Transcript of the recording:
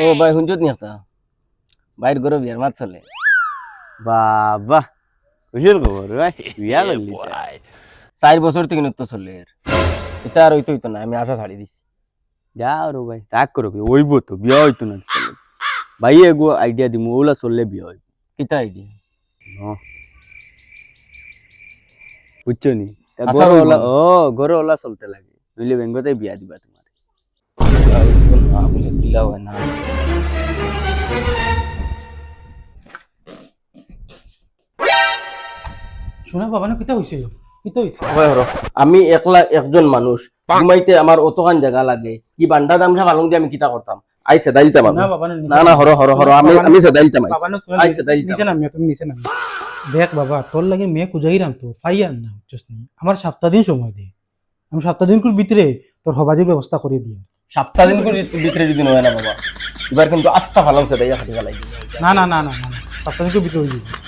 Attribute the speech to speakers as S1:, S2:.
S1: ও ভাই শুনছত নি একটা বাইর গরো বিয়ার মাত চলে
S2: বাবা খুশির খবর ভাই বিয়া করলি
S1: 4 বছর থেকে তো চলে এটা আর হইতো না আমি আশা ছাড়ি দিছি
S2: যাও রে ভাই রাগ করো কি ওইব তো বিয়া হইতো না ভাই এগো আইডিয়া দিমু ওলা চললে বিয়া হইব
S1: কিতা আইডিয়া
S2: বুঝছো নি
S1: আচ্ছা,
S2: গরো ওলা চলতে লাগে নইলে বেঙ্গতে বিয়া দিবা তোমার
S1: না বলে দিলা হয় না
S3: শোনা বাবা না কিতা হইছে কিতা হইছে
S1: হয় হরো আমি একলা একজন মানুষ ঘুমাইতে আমার অতখান জায়গা লাগে কি বান্ডা দামটা পালং দিয়ে আমি কিতা করতাম আইসে দাইতাম আমি
S3: না বাবা
S1: না না হরো হরো হরো আমি সে দাইতাম
S3: বাবা না
S1: আইসে দাইতাম
S3: নিচে নামিয়া তুমি নিচে নামিয়া দেখ বাবা তোর লাগে মেয়ে কুজাইরাম তো ফাইয়ার না বুঝছস নি আমার 7 দিন সময় দে আমি 7 দিন ভিতরে তোর হবাজির ব্যবস্থা করে দিই
S1: সপ্তাহ দিন করে ভিতরে যদি নয় না বাবা এবার কিন্তু আস্থা ভালো সে দাইয়া খাটি গেলাই
S3: না না না না না 7 দিন ভিতরে হয়ে যাবে